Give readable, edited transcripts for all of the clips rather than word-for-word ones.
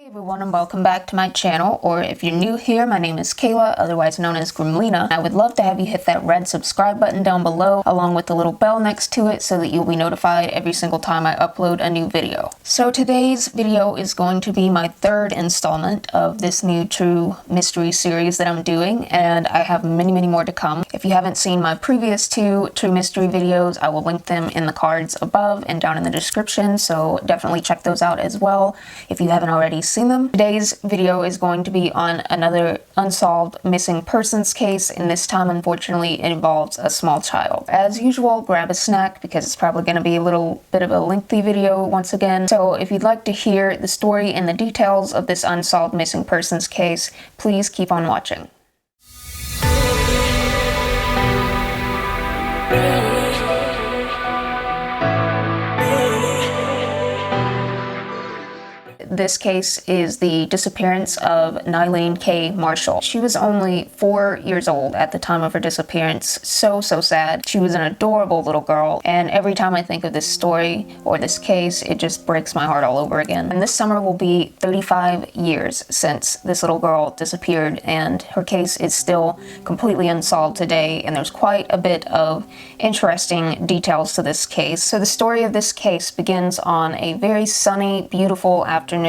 Hey everyone, and welcome back to my channel, or if you're new here, my name is Kayla, otherwise known as Gremlina. I would love to have you hit that red subscribe button down below, along with the little bell next to it, so that you'll be notified every single time I upload a new video. So today's video is going to be my third installment of this new true mystery series that I'm doing, and I have many more to come. If you haven't seen my previous two true mystery videos, I will link them in the cards above and down in the description, so definitely check those out as well if you haven't already seen them. Today's video is going to be on another unsolved missing persons case, and this time unfortunately it involves a small child. As usual, grab a snack because it's probably going to be a little bit of a lengthy video once again. So if you'd like to hear the story and the details of this unsolved missing persons case, please keep on watching. This case is the disappearance of Nyleen K. Marshall. She was only 4 years old at the time of her disappearance. So sad. She was an adorable little girl, and every time I think of this story or this case, it just breaks my heart all over again. And this summer will be 35 years since this little girl disappeared, and her case is still completely unsolved today, and there's quite a bit of interesting details to this case. So the story of this case begins on a very sunny, beautiful afternoon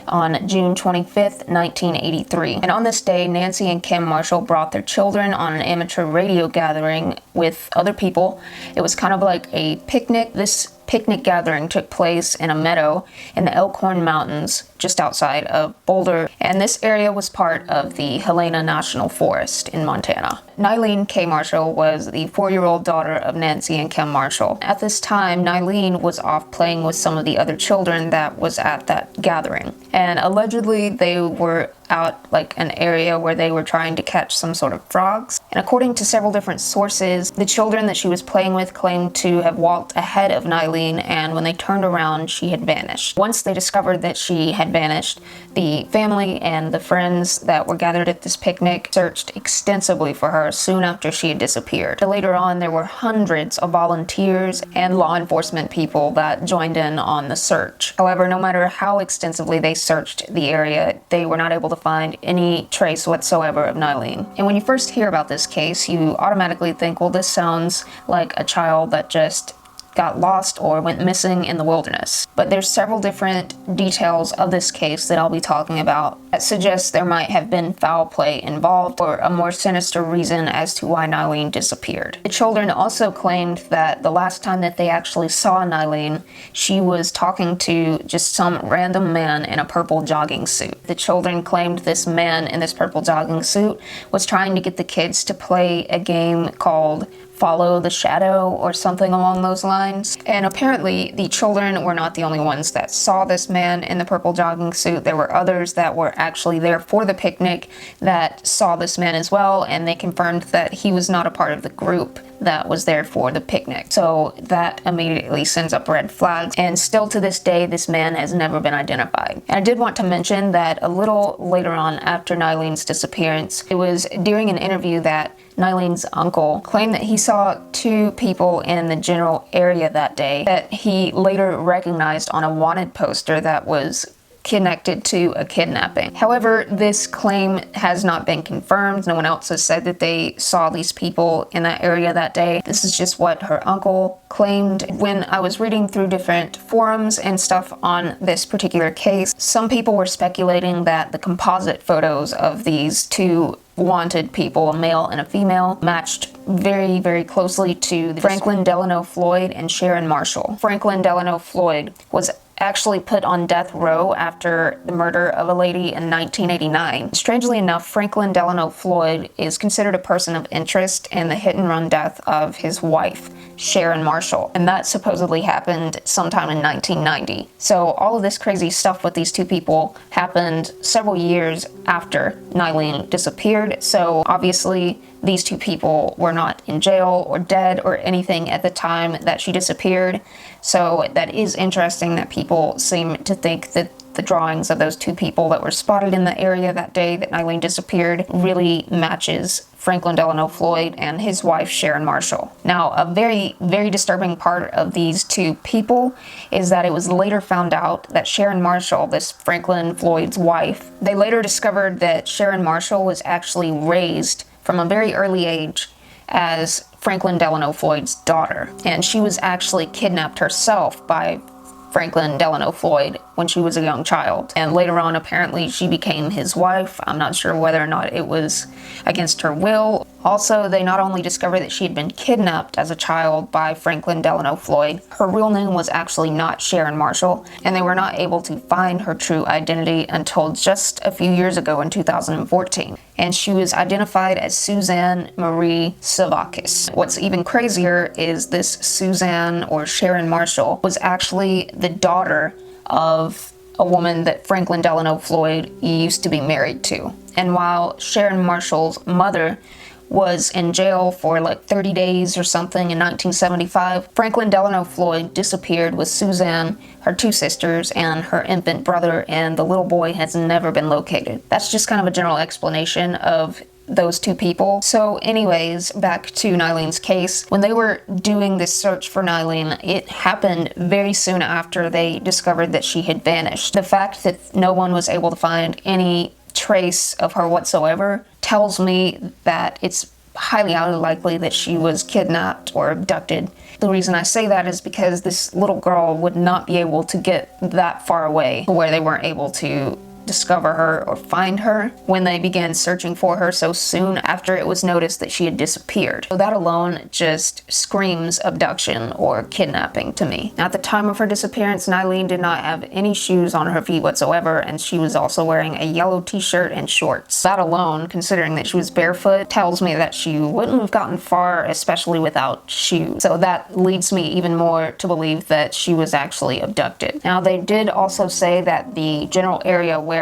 on June 25th, 1983. And on this day, Nancy and Kim Marshall brought their children on an amateur radio gathering with other people. It was kind of like a picnic. This picnic gathering took place in a meadow in the Elkhorn Mountains just outside of Boulder, and this area was part of the Helena National Forest in Montana. Nyleen K. Marshall was the 4-year-old daughter of Nancy and Kim Marshall. At this time, Nyleen was off playing with some of the other children that was at that gathering, and allegedly they were out like an area where they were trying to catch some sort of frogs. And according to several different sources, the children that she was playing with claimed to have walked ahead of Nyleen, and when they turned around, she had vanished. Once they discovered that she had vanished, the family and the friends that were gathered at this picnic searched extensively for her soon after she had disappeared. Later on, there were hundreds of volunteers and law enforcement people that joined in on the search. However, no matter how extensively they searched the area, they were not able to find any trace whatsoever of Nyleen. And when you first hear about this case, you automatically think, well, this sounds like a child that just got lost or went missing in the wilderness. But there's several different details of this case that I'll be talking about that suggest there might have been foul play involved or a more sinister reason as to why Nyleen disappeared. The children also claimed that the last time that they actually saw Nyleen, she was talking to just some random man in a purple jogging suit. The children claimed this man in this purple jogging suit was trying to get the kids to play a game called Follow the Shadow or something along those lines. And apparently the children were not the only ones that saw this man in the purple jogging suit. There were others that were actually there for the picnic that saw this man as well, and they confirmed that he was not a part of the group that was there for the picnic. So that immediately sends up red flags, and still to this day this man has never been identified. And I did want to mention that a little later on after Nyleen's disappearance, it was during an interview that Nyleen's uncle claimed that he saw 2 people in the general area that day that he later recognized on a wanted poster that was connected to a kidnapping. However, this claim has not been confirmed. No one else has said that they saw these people in that area that day. This is just what her uncle claimed. When I was reading through different forums and stuff on this particular case, some people were speculating that the composite photos of these 2 wanted people, a male and a female, matched very closely to Franklin Delano Floyd and Sharon Marshall. Franklin Delano Floyd was actually put on death row after the murder of a lady in 1989. Strangely enough, Franklin Delano Floyd is considered a person of interest in the hit-and-run death of his wife, Sharon Marshall, and that supposedly happened sometime in 1990. So all of this crazy stuff with these 2 people happened several years after Nyleen disappeared, so obviously these 2 people were not in jail or dead or anything at the time that she disappeared. So that is interesting that people seem to think that the drawings of those 2 people that were spotted in the area that day that Nyleen disappeared really matches Franklin Delano Floyd and his wife Sharon Marshall. Now, a very, very disturbing part of these two people is that it was later found out that Sharon Marshall, this Franklin Floyd's wife, they later discovered that Sharon Marshall was actually raised from a very early age as Franklin Delano Floyd's daughter, and she was actually kidnapped herself by Franklin Delano Floyd when she was a young child. And later on, apparently, she became his wife. I'm not sure whether or not it was against her will. Also, they not only discovered that she had been kidnapped as a child by Franklin Delano Floyd, her real name was actually not Sharon Marshall, and they were not able to find her true identity until just a few years ago in 2014. And she was identified as Suzanne Marie Savakis. What's even crazier is this Suzanne or Sharon Marshall was actually the daughter of a woman that Franklin Delano Floyd used to be married to. And while Sharon Marshall's mother was in jail for like 30 days or something in 1975, Franklin Delano Floyd disappeared with Suzanne, her two sisters, and her infant brother, and the little boy has never been located. That's just kind of a general explanation of those two people. So anyways, back to Nyleen's case. When they were doing this search for Nyleen, it happened very soon after they discovered that she had vanished. The fact that no one was able to find any trace of her whatsoever tells me that it's highly unlikely that she was kidnapped or abducted. The reason I say that is because this little girl would not be able to get that far away where they weren't able to discover her or find her when they began searching for her so soon after it was noticed that she had disappeared. So that alone just screams abduction or kidnapping to me. Now, at the time of her disappearance, Nyleen did not have any shoes on her feet whatsoever, and she was also wearing a yellow t-shirt and shorts. That alone, considering that she was barefoot, tells me that she wouldn't have gotten far, especially without shoes. So that leads me even more to believe that she was actually abducted. Now, they did also say that the general area where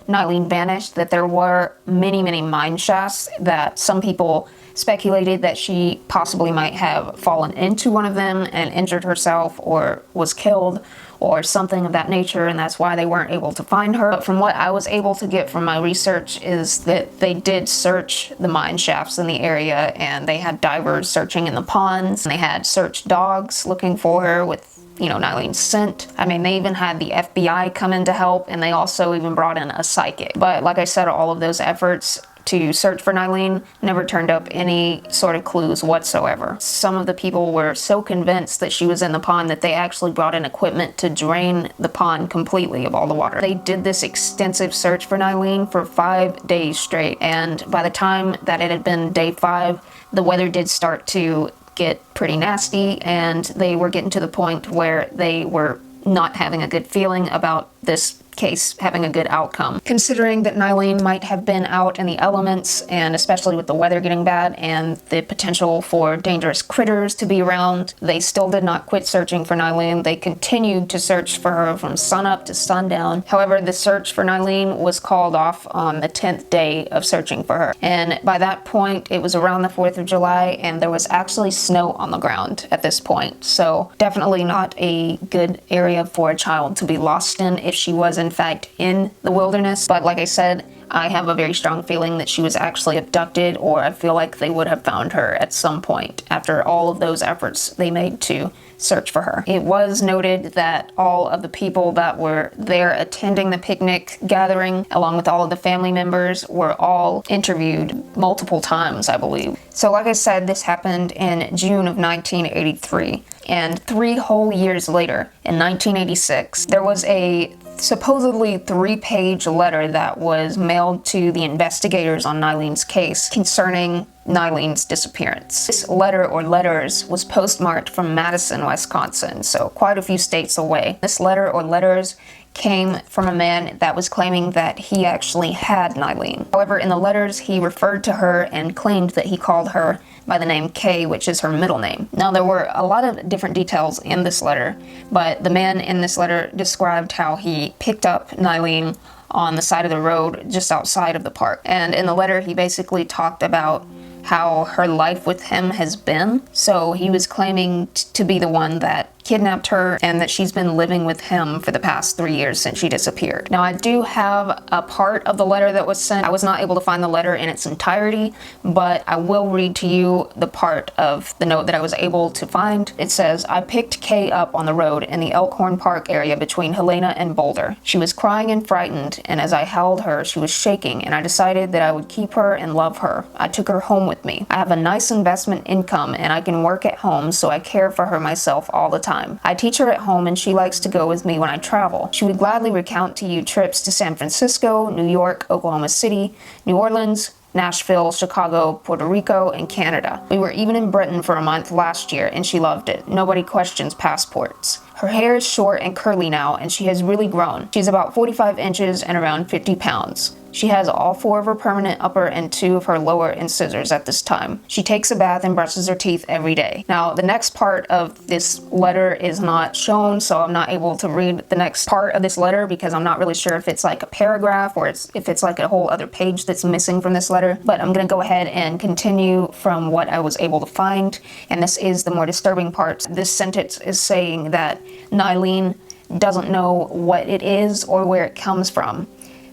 Nyleen vanished, that there were many, many mine shafts, that some people speculated that she possibly might have fallen into one of them and injured herself or was killed or something of that nature, and that's why they weren't able to find her. But from what I was able to get from my research is that they did search the mine shafts in the area, and they had divers searching in the ponds, and they had search dogs looking for her with Nyleen's scent. I mean, they even had the FBI come in to help, and they also even brought in a psychic. But like I said, all of those efforts to search for Nyleen never turned up any sort of clues whatsoever. Some of the people were so convinced that she was in the pond that they actually brought in equipment to drain the pond completely of all the water. They did this extensive search for Nyleen for 5 days straight, and by the time that it had been day 5, the weather did start to get pretty nasty, and they were getting to the point where they were not having a good feeling about this case having a good outcome. Considering that Nyleen might have been out in the elements, and especially with the weather getting bad and the potential for dangerous critters to be around, they still did not quit searching for Nyleen. They continued to search for her from sunup to sundown. However, the search for Nyleen was called off on the 10th day of searching for her. And by that point, it was around the 4th of July, and there was actually snow on the ground at this point. So definitely not a good area for a child to be lost in if she was in fact in the wilderness. But like I said, I have a very strong feeling that she was actually abducted, or I feel like they would have found her at some point after all of those efforts they made to search for her. It was noted that all of the people that were there attending the picnic gathering, along with all of the family members, were all interviewed multiple times, I believe. So like I said, this happened in June of 1983. And 3 whole years later, in 1986, there was a supposedly 3-page letter that was mailed to the investigators on Nyleen's case concerning Nyleen's disappearance. This letter or letters was postmarked from Madison, Wisconsin, so quite a few states away. This letter or letters came from a man that was claiming that he actually had Nyleen. However, in the letters, he referred to her and claimed that he called her by the name Kay, which is her middle name. Now, there were a lot of different details in this letter, but the man in this letter described how he picked up Nyleen on the side of the road just outside of the park. And in the letter, he basically talked about how her life with him has been. So he was claiming to be the one that kidnapped her and that she's been living with him for the past 3 years since she disappeared. Now, I do have a part of the letter that was sent. I was not able to find the letter in its entirety, but I will read to you the part of the note that I was able to find. It says, "I picked Kay up on the road in the Elkhorn Park area between Helena and Boulder. She was crying and frightened, and as I held her, she was shaking, and I decided that I would keep her and love her. I took her home with me. I have a nice investment income, and I can work at home, so I care for her myself all the time. I teach her at home, and she likes to go with me when I travel. She would gladly recount to you trips to San Francisco, New York, Oklahoma City, New Orleans, Nashville, Chicago, Puerto Rico, and Canada. We were even in Britain for a month last year, and she loved it. Nobody questions passports. Her hair is short and curly now, and she has really grown. She's about 45 inches and around 50 pounds. She has all 4 of her permanent upper and 2 of her lower incisors at this time. She takes a bath and brushes her teeth every day." Now, the next part of this letter is not shown, so I'm not able to read the next part of this letter because I'm not really sure if it's like a paragraph or if it's like a whole other page that's missing from this letter. But I'm going to go ahead and continue from what I was able to find, and this is the more disturbing part. This sentence is saying that Nyleen doesn't know what it is or where it comes from.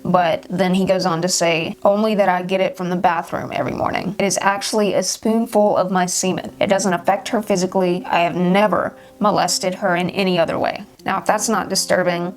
But then he goes on to say, "Only that I get it from the bathroom every morning. It is actually a spoonful of my semen. It doesn't affect her physically. I have never molested her in any other way." Now, if that's not disturbing,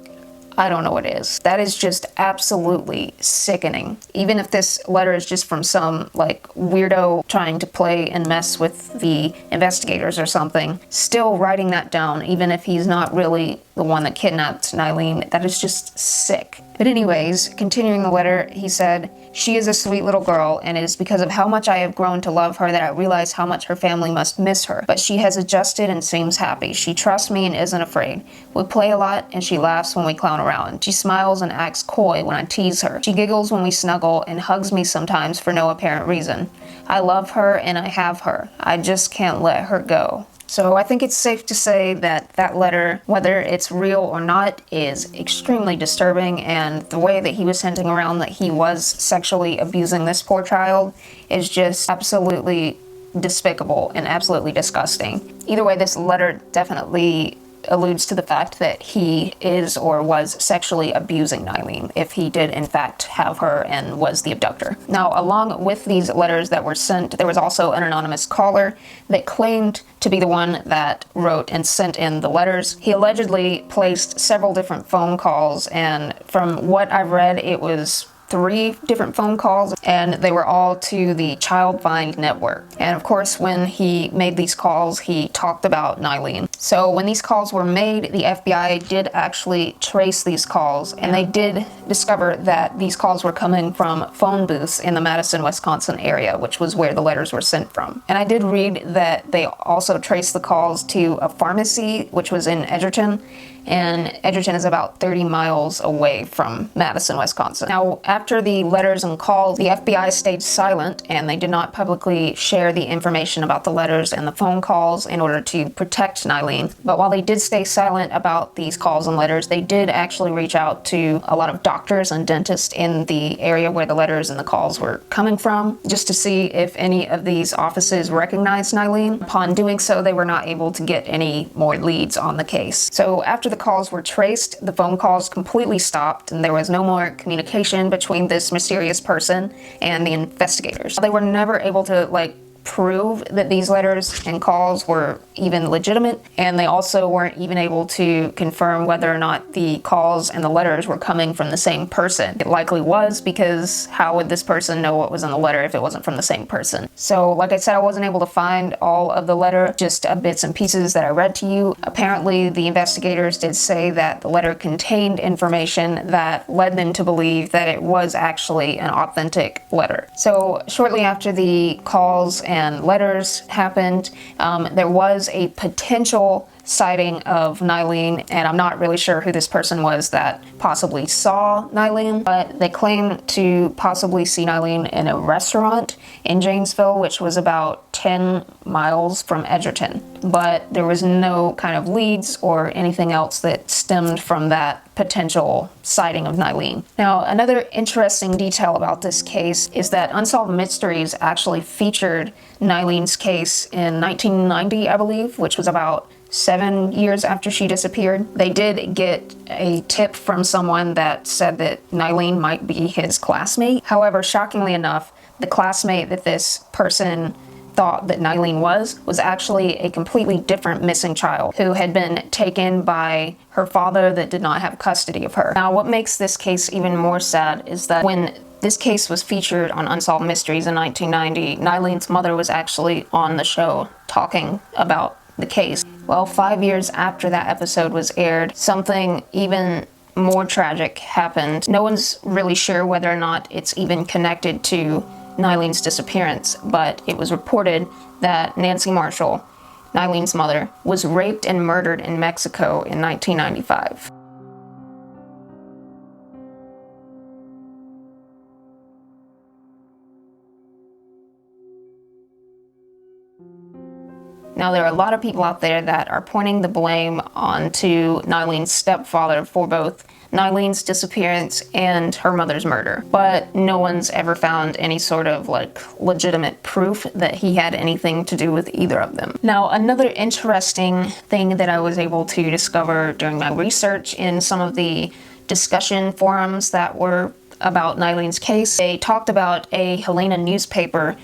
I don't know what is. That is just absolutely sickening. Even if this letter is just from some like weirdo trying to play and mess with the investigators or something, still writing that down, even if he's not really the one that kidnapped Nyleen, that is just sick. But anyways, continuing the letter, he said, "She is a sweet little girl, and it is because of how much I have grown to love her that I realize how much her family must miss her. But she has adjusted and seems happy. She trusts me and isn't afraid. We play a lot, and she laughs when we clown around. She smiles and acts coy when I tease her. She giggles when we snuggle and hugs me sometimes for no apparent reason. I love her, and I have her. I just can't let her go." So I think it's safe to say that that letter, whether it's real or not, is extremely disturbing, and the way that he was hinting around that he was sexually abusing this poor child is just absolutely despicable and absolutely disgusting. Either way, this letter definitely alludes to the fact that he is or was sexually abusing Nyleen, if he did in fact have her and was the abductor. Now, along with these letters that were sent, there was also an anonymous caller that claimed to be the one that wrote and sent in the letters. He allegedly placed several different phone calls, and from what I've read, it was 3 different phone calls, and they were all to the Child Find Network. And of course, when he made these calls, he talked about Nyleen. So when these calls were made, the FBI did actually trace these calls, and they did discover that these calls were coming from phone booths in the Madison, Wisconsin area, which was where the letters were sent from. And I did read that they also traced the calls to a pharmacy, which was in Edgerton, and Edgerton is about 30 miles away from Madison, Wisconsin. Now, after the letters and calls, the FBI stayed silent, and they did not publicly share the information about the letters and the phone calls in order to protect Nyleen. But while they did stay silent about these calls and letters, they did actually reach out to a lot of doctors and dentists in the area where the letters and the calls were coming from, just to see if any of these offices recognized Nyleen. Upon doing so, they were not able to get any more leads on the case. So after the calls were traced, the phone calls completely stopped, and there was no more communication between this mysterious person and the investigators. They were never able to prove that these letters and calls were even legitimate, and they also weren't even able to confirm whether or not the calls and the letters were coming from the same person. It likely was, because how would this person know what was in the letter if it wasn't from the same person? So like I said, I wasn't able to find all of the letter, just bits and pieces that I read to you. Apparently the investigators did say that the letter contained information that led them to believe that it was actually an authentic letter. So shortly after the calls and letters happened, there was a potential sighting of Nyleen, and I'm not really sure who this person was that possibly saw Nyleen, but they claimed to possibly see Nyleen in a restaurant in Janesville, which was about 10 miles from Edgerton. But there was no kind of leads or anything else that stemmed from that potential sighting of Nyleen. Now, another interesting detail about this case is that Unsolved Mysteries actually featured Nyleen's case in 1990, I believe, which was about 7 years after she disappeared. They did get a tip from someone that said that Nyleen might be his classmate. However, shockingly enough, the classmate that this person thought that Nyleen was actually a completely different missing child who had been taken by her father that did not have custody of her. Now, what makes this case even more sad is that when this case was featured on Unsolved Mysteries in 1990, Nyleen's mother was actually on the show talking about the case. Well, 5 years after that episode was aired, something even more tragic happened. No one's really sure whether or not it's even connected to Nyleen's disappearance, but it was reported that Nancy Marshall, Nyleen's mother, was raped and murdered in Mexico in 1995. Now, there are a lot of people out there that are pointing the blame onto Nyleen's stepfather for both Nyleen's disappearance and her mother's murder, but no one's ever found any sort of legitimate proof that he had anything to do with either of them. Now, another interesting thing that I was able to discover during my research in some of the discussion forums that were about Nyleen's case, they talked about a Helena newspaper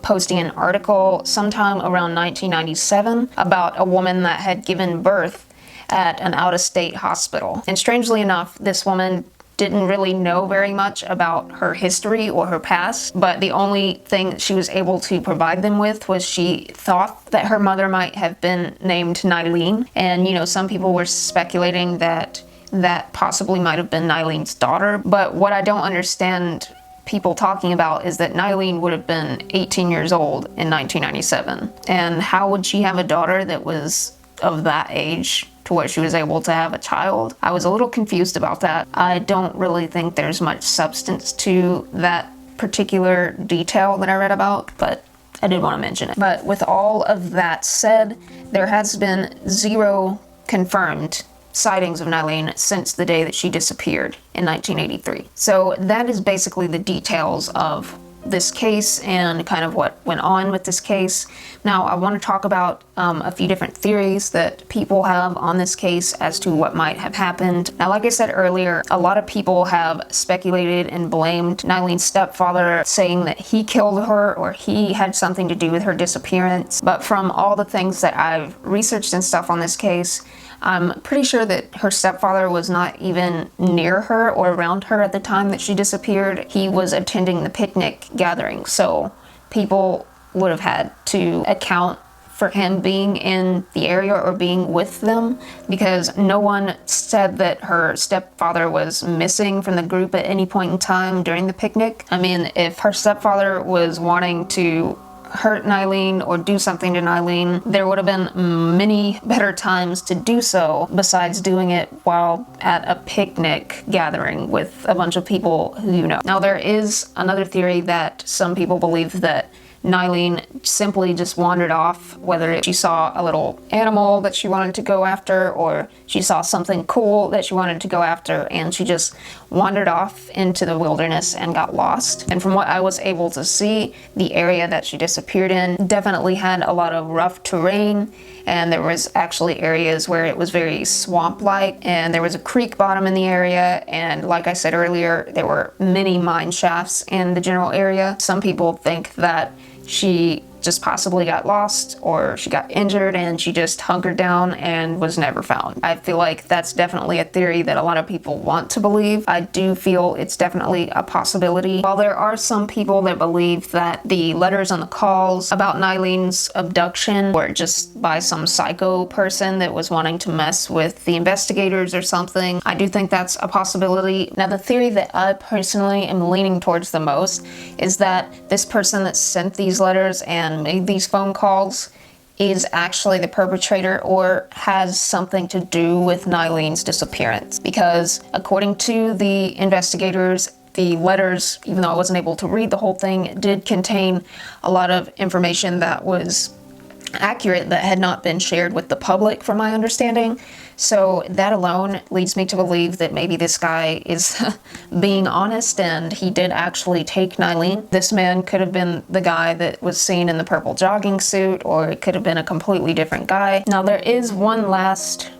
posting an article sometime around 1997 about a woman that had given birth at an out-of-state hospital. And strangely enough, this woman didn't really know very much about her history or her past, but the only thing that she was able to provide them with was she thought that her mother might have been named Nyleen. And, some people were speculating that that possibly might have been Nyleen's daughter. But what I don't understand people talking about is that Nyleen would have been 18 years old in 1997. And how would she have a daughter that was of that age to where she was able to have a child? I was a little confused about that. I don't really think there's much substance to that particular detail that I read about, but I did want to mention it. But with all of that said, there has been 0 confirmed sightings of Nyleen since the day that she disappeared in 1983. So that is basically the details of this case and kind of what went on with this case. Now, I want to talk about a few different theories that people have on this case as to what might have happened. Now, like I said earlier, a lot of people have speculated and blamed Nyleen's stepfather, saying that he killed her or he had something to do with her disappearance. But from all the things that I've researched and stuff on this case, I'm pretty sure that her stepfather was not even near her or around her at the time that she disappeared. He was attending the picnic gathering, so people would have had to account for him being in the area or being with them, because no one said that her stepfather was missing from the group at any point in time during the picnic. I mean, if her stepfather was wanting to hurt Nyleen or do something to Nyleen, there would have been many better times to do so besides doing it while at a picnic gathering with a bunch of people who you know. Now, there is another theory that some people believe that Nyleen simply just wandered off, whether she saw a little animal that she wanted to go after or she saw something cool that she wanted to go after, and she just wandered off into the wilderness and got lost. And from what I was able to see, the area that she disappeared in definitely had a lot of rough terrain, and there was actually areas where it was very swamp-like, and there was a creek bottom in the area, and like I said earlier, there were many mine shafts in the general area. Some people think that she just possibly got lost or she got injured and she just hunkered down and was never found. I feel like that's definitely a theory that a lot of people want to believe. I do feel it's definitely a possibility. While there are some people that believe that the letters on the calls about Nyleen's abduction were just by some psycho person that was wanting to mess with the investigators or something, I do think that's a possibility. Now, the theory that I personally am leaning towards the most is that this person that sent these letters and made these phone calls is actually the perpetrator or has something to do with Nyleen's disappearance. Because according to the investigators, the letters, even though I wasn't able to read the whole thing, did contain a lot of information that was accurate that had not been shared with the public, from my understanding. So that alone leads me to believe that maybe this guy is being honest and he did actually take Nyleen. This man could have been the guy that was seen in the purple jogging suit, or it could have been a completely different guy. Now, there is one last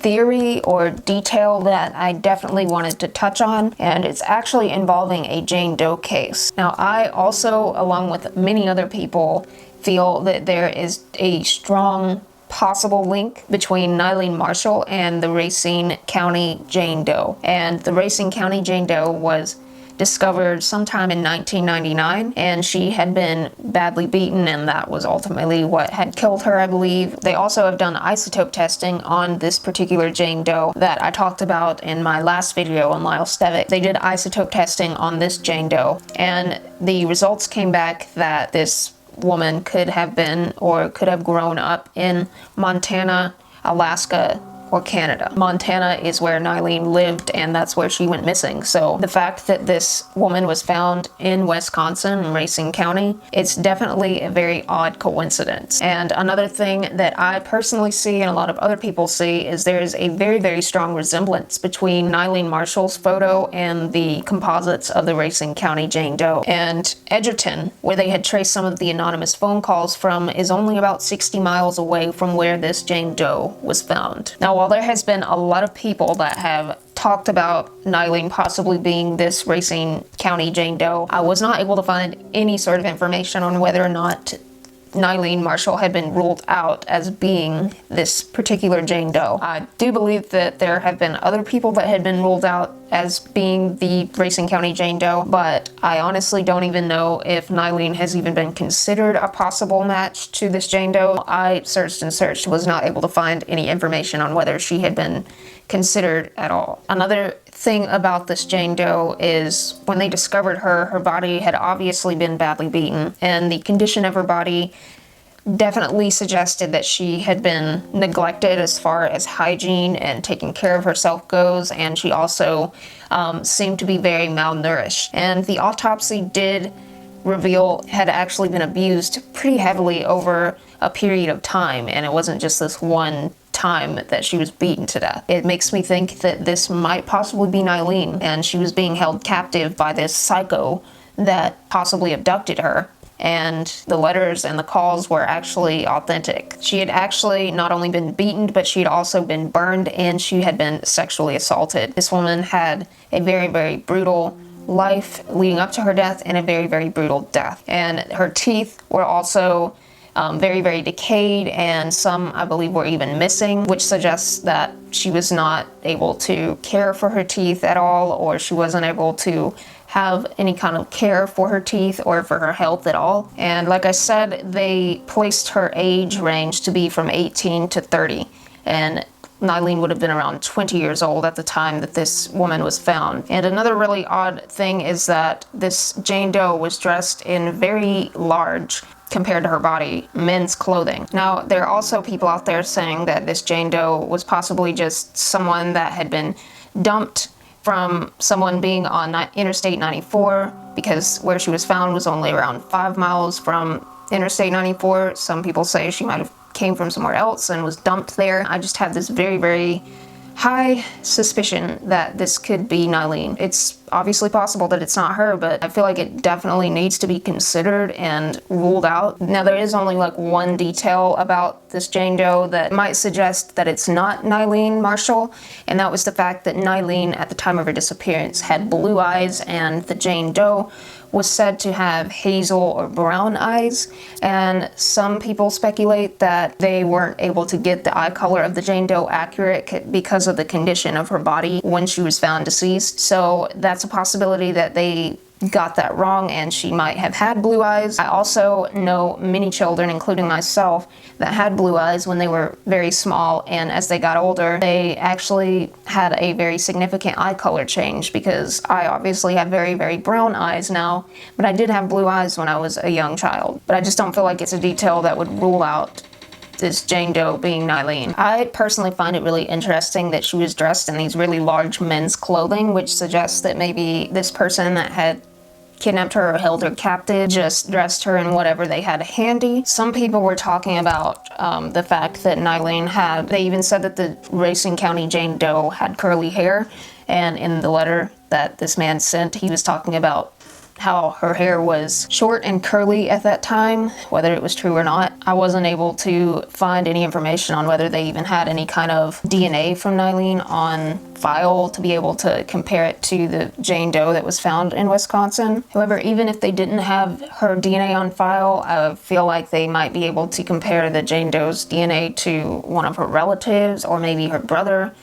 theory or detail that I definitely wanted to touch on, and it's actually involving a Jane Doe case. Now, I also, along with many other people, feel that there is a strong possible link between Nyleen Marshall and the Racine County Jane Doe. And the Racine County Jane Doe was discovered sometime in 1999, and she had been badly beaten, and that was ultimately what had killed her, I believe. They also have done isotope testing on this particular Jane Doe that I talked about in my last video on Lyle Stevick. They did isotope testing on this Jane Doe, and the results came back that this woman could have been or could have grown up in Montana, Alaska, or Canada. Montana is where Nyleen lived, and that's where she went missing. So the fact that this woman was found in Wisconsin, Racine County, it's definitely a very odd coincidence. And another thing that I personally see and a lot of other people see is there is a very, very strong resemblance between Nyleen Marshall's photo and the composites of the Racine County Jane Doe. And Edgerton, where they had traced some of the anonymous phone calls from, is only about 60 miles away from where this Jane Doe was found. Now, while there has been a lot of people that have talked about Nyleen possibly being this Racine County Jane Doe, I was not able to find any sort of information on whether or not Nyleen Marshall had been ruled out as being this particular Jane Doe. I do believe that there have been other people that had been ruled out as being the Racine County Jane Doe, but I honestly don't even know if Nyleen has even been considered a possible match to this Jane Doe. I searched and searched, was not able to find any information on whether she had been considered at all. Another thing about this Jane Doe is when they discovered her, her body had obviously been badly beaten, and the condition of her body definitely suggested that she had been neglected as far as hygiene and taking care of herself goes, and she also seemed to be very malnourished. And the autopsy did reveal had actually been abused pretty heavily over a period of time, and it wasn't just this one time that she was beaten to death. It makes me think that this might possibly be Nyleen, and she was being held captive by this psycho that possibly abducted her, and the letters and the calls were actually authentic. She had actually not only been beaten, but she had also been burned, and she had been sexually assaulted. This woman had a very, very brutal life leading up to her death, and a very, very brutal death. And her teeth were also very, very decayed, and some, I believe, were even missing, which suggests that she was not able to care for her teeth at all, or she wasn't able to have any kind of care for her teeth or for her health at all. And like I said, they placed her age range to be from 18 to 30, and Nyleen would have been around 20 years old at the time that this woman was found. And another really odd thing is that this Jane Doe was dressed in very large, compared to her body, men's clothing. Now, there are also people out there saying that this Jane Doe was possibly just someone that had been dumped from someone being on Interstate 94, because where she was found was only around 5 miles from Interstate 94. Some people say she might have came from somewhere else and was dumped there. I just have this very, very high suspicion that this could be Nyleen. It's obviously possible that it's not her, but I feel like it definitely needs to be considered and ruled out. Now, there is only like one detail about this Jane Doe that might suggest that it's not Nyleen Marshall, and that was the fact that Nyleen, at the time of her disappearance, had blue eyes, and the Jane Doe was said to have hazel or brown eyes, and some people speculate that they weren't able to get the eye color of the Jane Doe accurate because of the condition of her body when she was found deceased. So that's a possibility that they got that wrong, and she might have had blue eyes. I also know many children, including myself, that had blue eyes when they were very small, and as they got older, they actually had a very significant eye color change, because I obviously have very, very brown eyes now, but I did have blue eyes when I was a young child. But I just don't feel like it's a detail that would rule out this Jane Doe being Nyleen. I personally find it really interesting that she was dressed in these really large men's clothing, which suggests that maybe this person that had kidnapped her or held her captive, just dressed her in whatever they had handy. Some people were talking about the fact that Nyleen they even said that the Racine County Jane Doe had curly hair, and in the letter that this man sent, he was talking about how her hair was short and curly at that time, whether it was true or not. I wasn't able to find any information on whether they even had any kind of DNA from Nyleen on file to be able to compare it to the Jane Doe that was found in Wisconsin. However, even if they didn't have her DNA on file, I feel like they might be able to compare the Jane Doe's DNA to one of her relatives or maybe her brother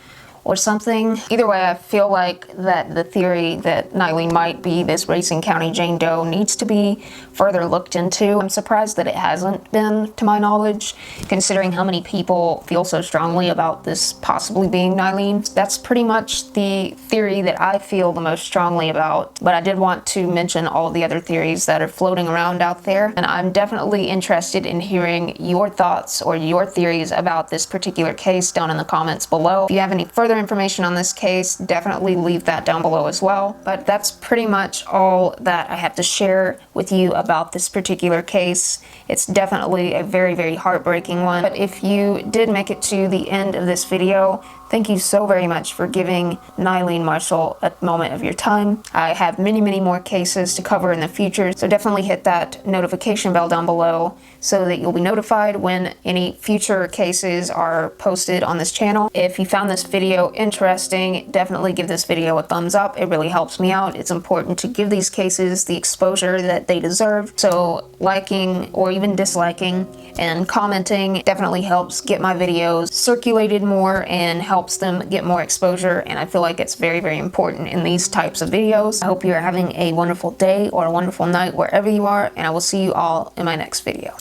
or something. Either way, I feel like that the theory that Nyleen might be this Racine County Jane Doe needs to be further looked into. I'm surprised that it hasn't been, to my knowledge, considering how many people feel so strongly about this possibly being Nyleen. That's pretty much the theory that I feel the most strongly about, but I did want to mention all the other theories that are floating around out there, and I'm definitely interested in hearing your thoughts or your theories about this particular case down in the comments below. If you have any further information on this case, definitely leave that down below as well. But that's pretty much all that I have to share with you about this particular case. It's definitely a very, very heartbreaking one. But if you did make it to the end of this video, thank you so very much for giving Nyleen Marshall a moment of your time. I have many, many more cases to cover in the future, so definitely hit that notification bell down below so that you'll be notified when any future cases are posted on this channel. If you found this video interesting, definitely give this video a thumbs up. It really helps me out. It's important to give these cases the exposure that they deserve. So liking or even disliking and commenting definitely helps get my videos circulated more and helps them get more exposure, and I feel like it's very, very important in these types of videos. I hope you're having a wonderful day or a wonderful night wherever you are, and I will see you all in my next video.